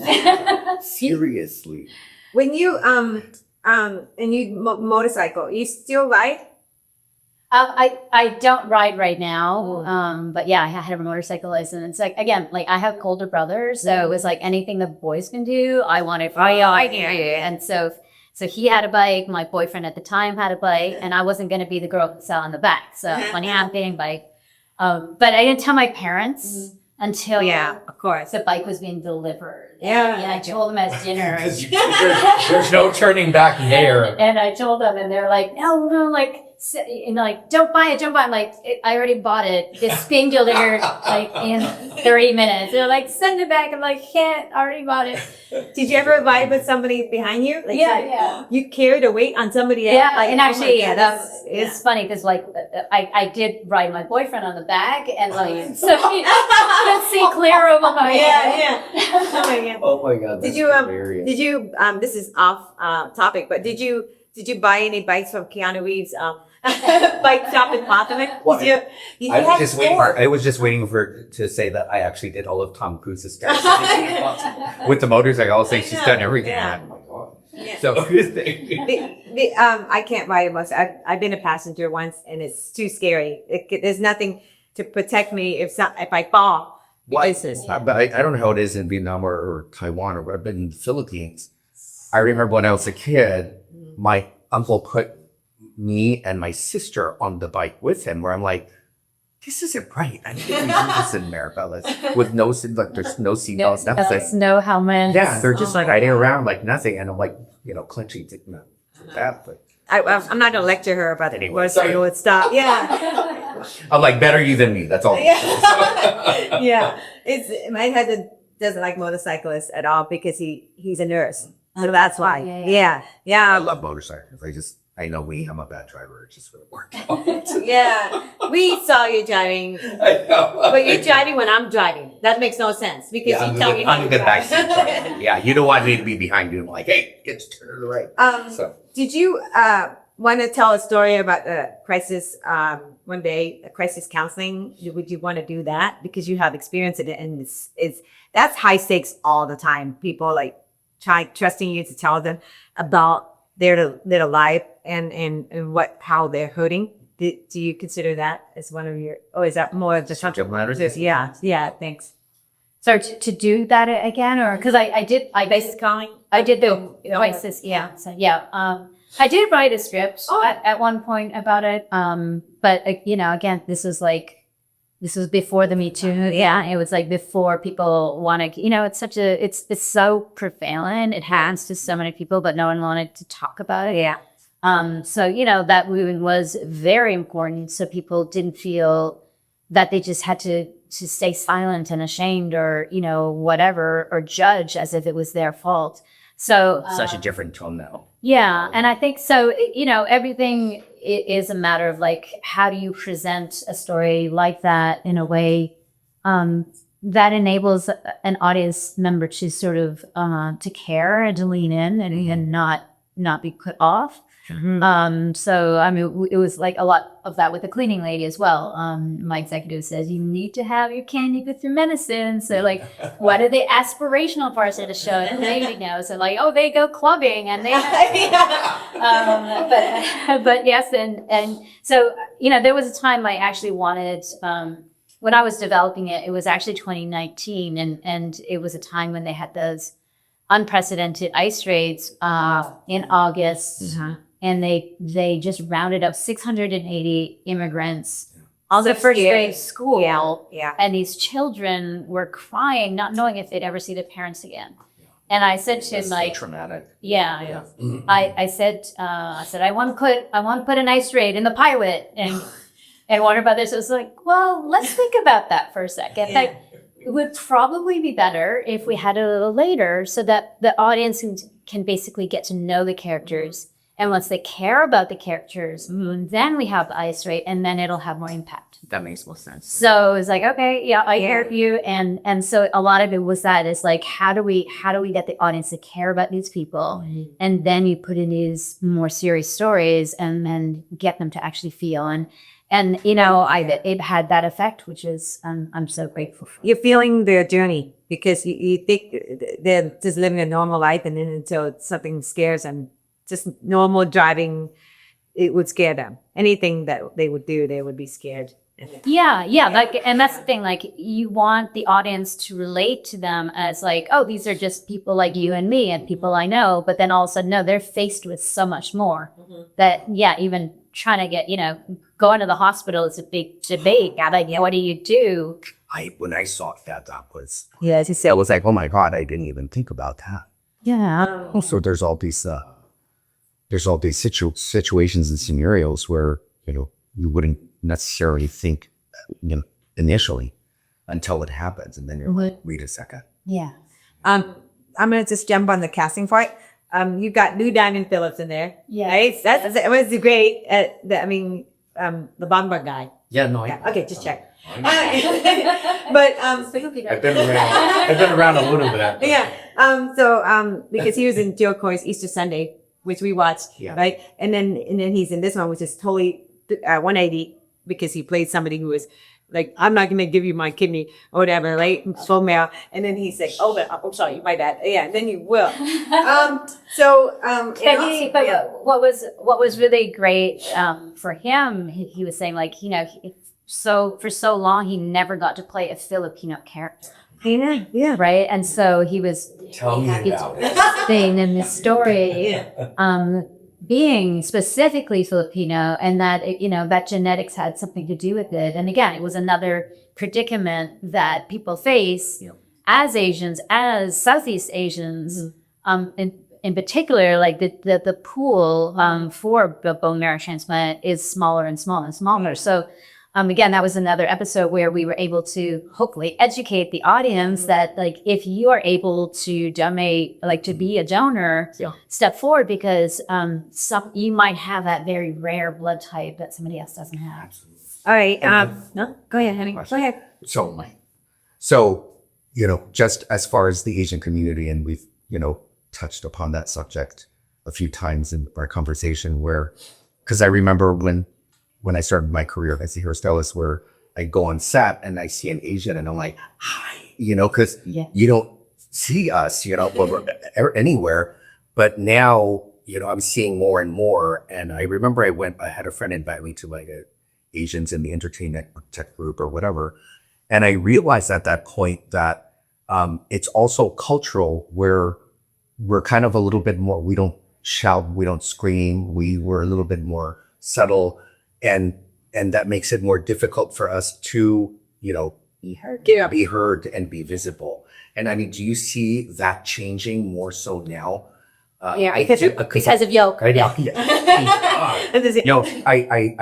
Seriously. When you and you motorcycle, you still ride? I don't ride right now, but yeah, I had a motorcycle license. Like again, like I have older brothers, so it was like anything the boys can do, I wanted. And so he had a bike. My boyfriend at the time had a bike, and I wasn't going to be the girl who sat on the back. So when he had a getting bike, but I didn't tell my parents until of course the bike was being delivered. Yeah. And I told them at dinner. There's no turning back there. And I told them, and they're like, no, like. and like, don't buy it. I'm like, I already bought it. It's being delivered like in 30 minutes. They're like, send it back. I'm like, can't, I already bought it. Did you ever ride with somebody behind you? Like, Yeah. You carried a weight on somebody else? Yeah, Like, and oh my actually, goodness. it's funny because like I did ride my boyfriend on the back, and like so you could see clear over my head. Oh my God. Oh my God. Did you this is off topic, but did you buy any bikes from Keanu Reeves bike shop in Boston? What? You I was had just waiting. four. I was just waiting for to say that I actually did all of Tom Cruise's stunts with the motorcycle. I was saying she's done everything. Yeah. Oh my God. Yeah. So I can't ride a motorcycle. I've been a passenger once, and it's too scary. There's nothing to protect me if I fall. But I don't know how it is in Vietnam or Taiwan or where, but in the Philippines, I remember when I was a kid, my uncle put me and my sister on the bike with him, where I'm like, this isn't right. I need to do this in America. With no, like, there's no seatbelts, nothing. No helmets. Yeah, they're just like riding around like nothing. And I'm like, clenching that, but I'm not gonna lecture her about the Anyway, motorcycle sorry. would stop. Yeah. I'm like, better you than me. That's all. Yeah. My husband doesn't like motorcyclists at all because he's a nurse. So that's why. Yeah. Yeah. I love motorcycles. I know I'm a bad driver. It just wouldn't work out. Yeah. We saw you driving, I know. but you're driving when I'm driving. That makes no sense because you tell me how I'm to the drive. backseat driver. Yeah, you don't want me to be behind you. I'm like, hey, get to turn to the right. So Did you want to tell a story about the crisis one day, a crisis counseling? Would you want to do that because you have experience in it, and it's that's high stakes all the time. People like trusting you to tell them about their life and how they're hurting. Do you consider that as one of your, or is that more of the subject matters? Yeah. Thanks. So to do that again, or because I did Basis calling. I did the voices. Yeah. So yeah. I did write a script at one point about it. But again, this was before the Me Too. Yeah. It was like before people wanted, it's so prevalent. It has to so many people, but no one wanted to talk about it. Yeah. So, that movement was very important. So people didn't feel that they just had to stay silent and ashamed or, whatever, or judge as if it was their fault. So Such a different tone now. yeah. And I think so, everything is a matter of like, how do you present a story like that in a way that enables an audience member to sort of to care and to lean in and not be put off. So I mean, it was like a lot of that with the cleaning lady as well. My executive says you need to have your candy with your medicine. So like, what are the aspirational parts of the show? And they so like, oh, they go clubbing and they, but yes, and so there was a time I actually wanted. When I was developing it, it was actually 2019, and it was a time when they had those unprecedented ice raids in August. And they just rounded up 680 immigrants on the first day of school. Yeah. And these children were crying, not knowing if they'd ever see their parents again. And I said to him, like, traumatic. yeah. I said, I want to put an ice raid in the pilot. And Warner Brothers was like, well, let's think about that for a second. Like, it would probably be better if we had it a little later so that the audience can basically get to know the characters. And once they care about the characters, then we have the ice raid, and then it'll have more impact. That makes more sense. So it's like, okay, yeah, I hear you. And so a lot of it was that it's like, how do we get the audience to care about these people? And then you put in these more serious stories and then get them to actually feel. And it had that effect, which is, I'm so grateful for. You're feeling their journey because you think they're just living a normal life, and then until something scares them, just normal driving, it would scare them. Anything that they would do, they would be scared. Yeah. Like, and that's the thing. Like, you want the audience to relate to them as like, oh, these are just people like you and me and people I know. But then all of a sudden, no, they're faced with so much more that, even trying to get, going to the hospital is a big debate. Like, what do you do? When I saw that was, Yes, he said. I was like, oh my God, I didn't even think about that. Yeah. Also, there's all these situations and scenarios where you wouldn't necessarily think, initially until it happens. And then you're like, wait a second. Yeah. I'm gonna just jump on the casting part. You got Lou Diamond Phillips in there. Yeah. Right? That was great. The Bombard guy. Yeah, no, Yeah. Okay, just check. But I've been around a little bit. yeah. Because he was in Joe Coy's Easter Sunday, which we watched, Yeah. right? And then he's in this one, which is totally 180 because he played somebody who was like, I'm not gonna give you my kidney or whatever, right? Full male. And then he's like, oh, but I'm sorry, my bad. Yeah, then you will. What was really great for him, he was saying, like, so for so long he never got to play a Filipino character, yeah. right? And so he was Tell me about it. thing in this story, being specifically Filipino, and that that genetics had something to do with it. And again, it was another predicament that people face as Asians, as Southeast Asians, in particular, like the pool for bone marrow transplant is smaller and smaller and smaller. So again, that was another episode where we were able to hopefully educate the audience that, like, if you are able to donate, like to be a donor, step forward, because you might have that very rare blood type that somebody else doesn't have. All right. No, go ahead, honey. Go ahead. So, just as far as the Asian community, and we've, touched upon that subject a few times in our conversation, because I remember when I started my career as a hairstylist, where I go on set and I see an Asian and I'm like, hi, because you don't see us, anywhere. But now, I'm seeing more and more. And I remember I had a friend invite me to like Asians in the entertainment tech group or whatever. And I realized at that point that it's also cultural, where we're kind of a little bit more, we don't shout, we don't scream, we're a little bit more subtle. And that makes it more difficult for us to, be heard and be visible. And I mean, do you see that changing more so now? Because of yoke. I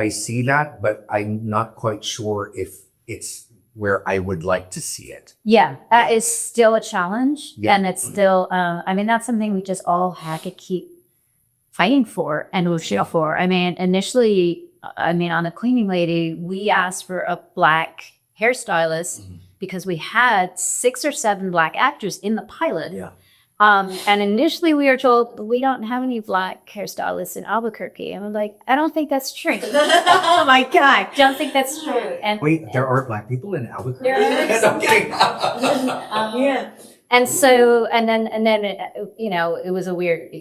see that, but I'm not quite sure if it's where I would like to see it. Yeah, that is still a challenge. Yeah. And it's still, that's something we just all have to keep fighting for and shoot for. Initially, on the cleaning lady, we asked for a Black hairstylist because we had 6 or 7 Black actors in the pilot. Yeah. And initially we were told, we don't have any Black hairstylists in Albuquerque. And I'm like, I don't think that's true. Oh my God. Don't think that's true. And Wait, there are Black people in Albuquerque? Okay. Yeah. And so, and then, it was a weird,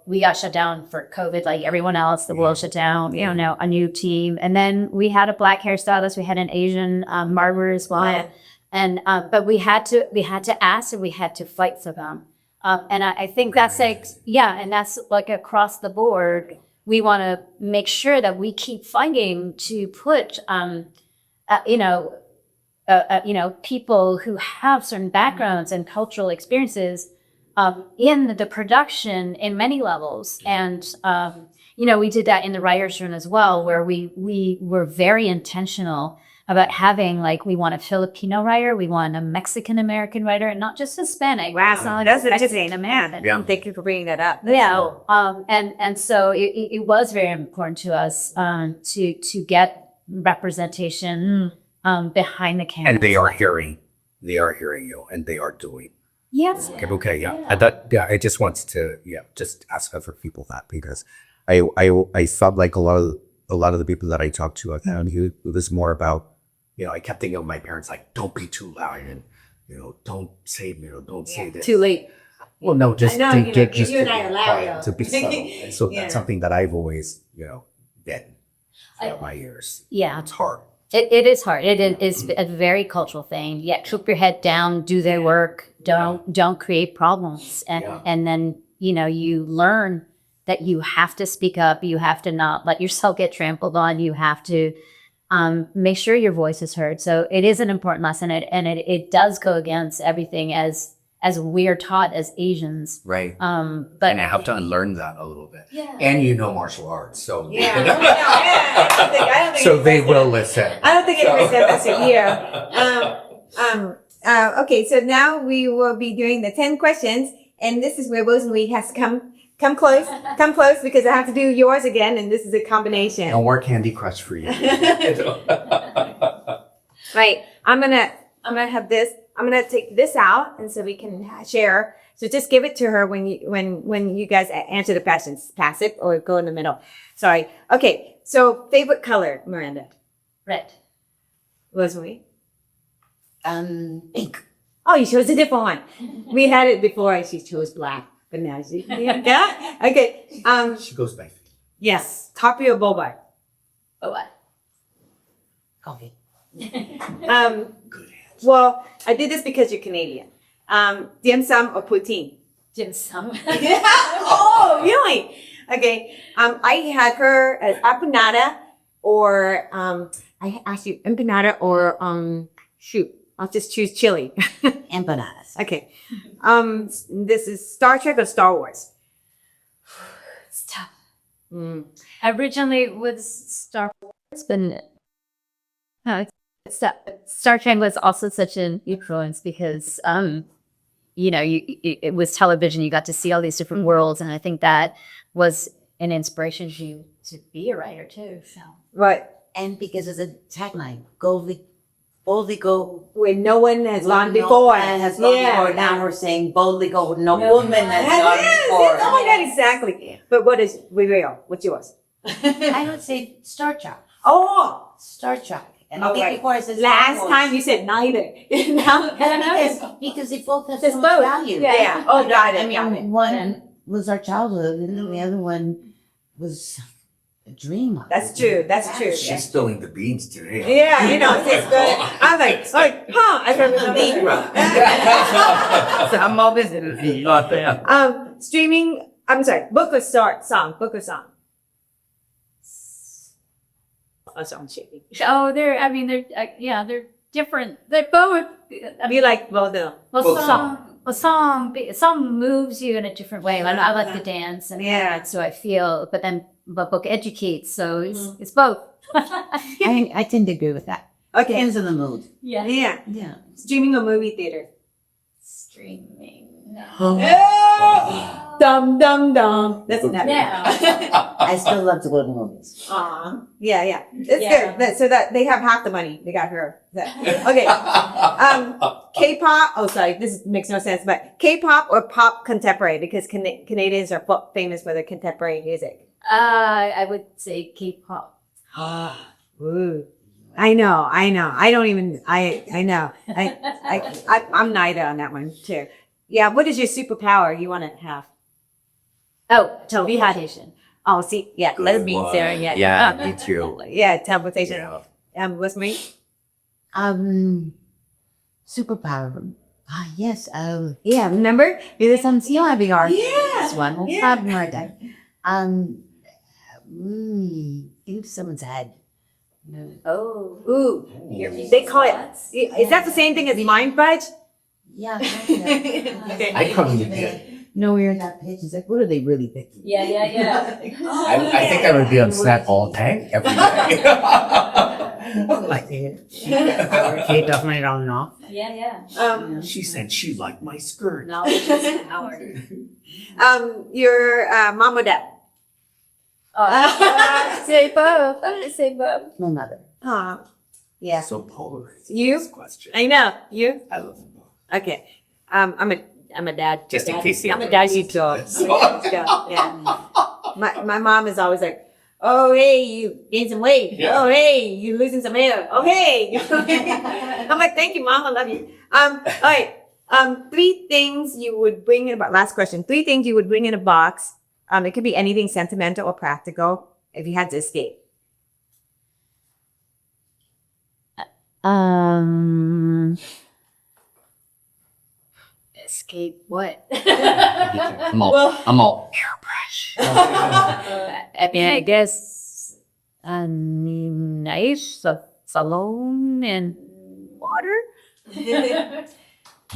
we got shut down for COVID, like everyone else, the world shut down, a new team. And then we had a Black hairstylist, we had an Asian barber as well. Yeah. And, but we had to ask and we had to fight for them. And I think that's like, and that's like across the board. We want to make sure that we keep fighting to put, people who have certain backgrounds and cultural experiences in the production in many levels. And, we did that in the writer's room as well, where we were very intentional about having, like, we want a Filipino writer, we want a Mexican-American writer, and not just Hispanic. Wow, so that's interesting. American. Yeah. Thank you for bringing that up. Yeah. And so it was very important to us to get representation behind the camera. And they are hearing you, and they are doing. Yes. Okay, yeah. I just wanted to, just ask other people that, because I felt like a lot of the people that I talked to, it was more about, I kept thinking of my parents, like, don't be too loud, and don't say, don't say this. Too late. Well, no, just I know, to get you and I are loud, quiet, to be subtle. And so Yeah. that's something that I've always, been throughout my years. Yeah. It's hard. It is hard. It is a very cultural thing. Yeah, keep your head down, do their work. Don't create problems, and then you learn that you have to speak up. You have to not let yourself get trampled on. You have to make sure your voice is heard. So it is an important lesson, and it does go against everything as as we're taught as Asians. Right. But And I have to unlearn that a little bit. Yeah. And you know martial arts, so Yeah. I don't think so they will listen. I don't think anyone said that to you. Okay, so now we will be doing the 10 questions, and this is where Rosalie has to come close, because I have to do yours again, and this is a combination. No more Candy Crush for you. Right. I'm gonna have this. I'm gonna take this out, and so we can share. So just give it to her when you guys answer the questions. Pass it or go in the middle. Sorry. Okay. So favorite color, Miranda. red. Rosalie. Pink. Oh, you chose a different one. We had it before. She chose black, but now she yeah. Okay. She goes by. Yes. Coffee or boba? Oh, what? Coffee. Well, I did this because you're Canadian. Dim sum or poutine? Dim sum. Oh, really? Okay. I had her as empanada or I asked you empanada or shoot. I'll just choose chili. Empanadas. Okay. This is Star Trek or Star Wars? It's tough. Originally it was Star Wars, but Star Trek was also such an influence because, it was television. You got to see all these different worlds, and I think that was an inspiration to you to be a writer too. So Right. And because it's a tagline, boldly go. Where no one has gone No before. man has gone before. Now we're saying boldly go. No woman has gone before. Oh my God, exactly. But what is real? What's yours? I would say Star Trek. Oh, Star Trek. And all I think right. before I said Last Star Wars. time you said neither. Now, Yes, because they both have It's so much both. value. Yeah. Oh, got it. I mean, one was our childhood, and the other one was a dream. That's true. That's true. She's spilling the beans today. Yeah, it's good. I'm like, I can't remember. So I'm all busy. Not bad. Streaming. I'm sorry. Book or song. Book or song. Oh, song shaping. they're different. They're both. You like both of them. Song moves you in a different way. I like to dance, and Yeah. so I feel. But book educates, so it's both. I tend to agree with that. Okay. Depends on the mood. Yeah. Yeah. Yeah. Streaming or movie theater. Streaming. Dum dum dum. That's not. I still love to go to movies. Yeah. It's Yeah. good. So that they have half the money. They got her. Okay. K-pop. Oh, sorry. This makes no sense. But K-pop or pop contemporary, because Canadians are famous for their contemporary music. I would say K-pop. Ooh. I know. I don't even. I know. I'm neither on that one too. Yeah. What is your superpower you want to have? Oh, teleportation. Oh, see. Yeah. Let me there. Yeah. Yeah, me too. Yeah. Teleportation. Yeah. What's me? Superpower. Yes. Yeah. Remember? Because I'm still having art. Yeah. This one. Yeah. Having a hard time. Give someone's head. Oh. Ooh. They call it. Is that the same thing as mind fudge? Yeah. Okay. I probably did. No, we're in that pitch. It's like, what are they really thinking? Yeah. I think I would be on set all day, every day. Like Kate definitely don't know. Yeah. She said she liked my skirt. Knowledge is power. Your mom or dad? Say both. I'm gonna say both. My mother. Yeah. So polarized. You? This question. I know. You? I love them both. Okay. I'm a dad. Just in case you I'm a ever dad. listen You to dog. this. Yeah. My mom is always like, oh hey, you gained some weight. Yeah. Oh hey, you losing some hair. Oh hey. I'm like, thank you, mom. I love you. All right. 3 things you would bring in a box. Last question. 3 things you would bring in a box. It could be anything sentimental or practical if you had to escape. Escape what? I'm all airbrush. I mean, I guess nice salon and water.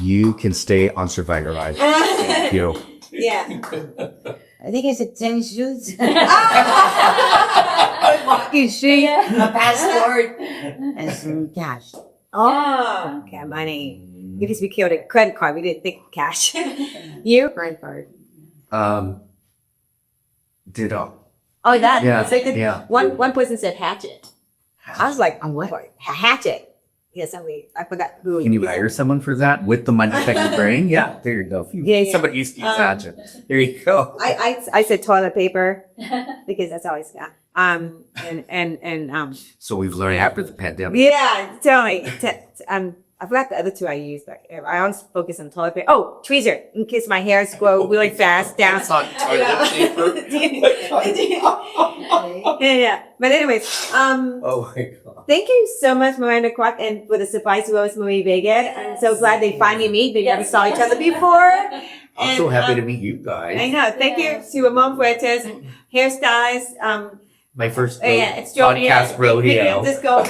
you can stay on Survivor Ride. Thank you. Yeah. I think I said tennis shoes. You see? A passport. And some cash. Oh, okay, money. We just killed a credit card. We didn't think cash. You? Credit card. Ditto. Oh, that. Yeah, It's like yeah. One person said hatchet. I was like, On what? hatchet. Yeah, somebody. I forgot who. Can you hire someone for that with the money that you bring? Yeah, there you go. Yeah. Somebody used to use that. There you go. I said toilet paper because that's always got. So we've learned after the pandemic. Yeah, tell me. I forgot the other two I used, but I always focus on toilet paper. Oh, tweezer, in case my hairs grow really fast down. It's not toilet paper. Yeah. But anyways, Oh my god. thank you so much, Miranda Kwok, and for the surprise Rose Marie Vega. I'm so glad they finally meet. They never saw each other before. I'm so happy to meet you guys. I know. Thank you to Ramon Fuertes, hairstylist. My first It's podcast rodeo. Just go.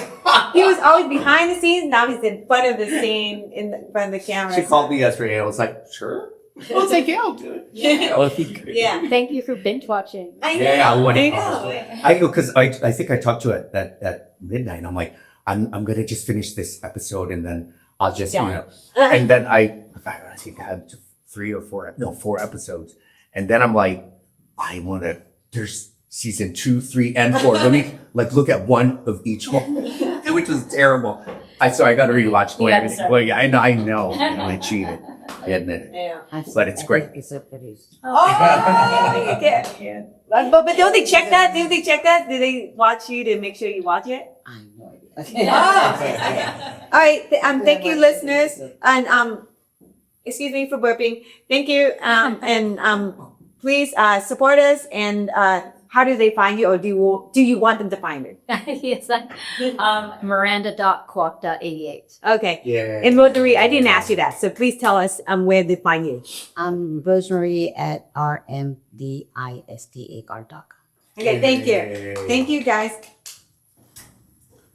He was always behind the scenes. Now he's in front of the scene, front of the camera. She called me yesterday and I was like, sure. I'll take you out. Yeah. Well, if you could. Yeah. Thank you for binge watching. I know. Yeah, I what- know. I go because I think I talked to it at midnight. And I'm like, I'm gonna just finish this episode and then I'll just and then I think I had 4 episodes, and then I'm like, I want to. There's season 2, 3, and 4. Let me look at one of each one, which was terrible. So I got to rewatch. Well, yeah, I know. I cheated, admit it. Yeah. But it's great. Except that he's. Yeah. But don't they check that? Do they check that? Do they watch you to make sure you watch it? I have no idea. All right. Thank you, listeners, and excuse me for burping. Thank you, and please support us. And how do they find you, or do you want them to find you? Yes, Miranda.kwok.88. Okay. Yeah. And Rosemary, I didn't ask you that, so please tell us where they find you. Rosemary at rmdistar.com. Okay. Thank you. Thank you, guys.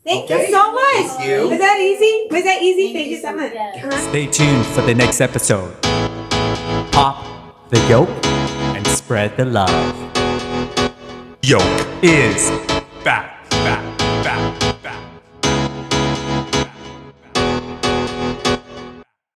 Thank you Okay. so much. Thank you. Was that easy? Thank you so much. Stay tuned for the next episode. Pop the yolk and spread the love. Yolk is back.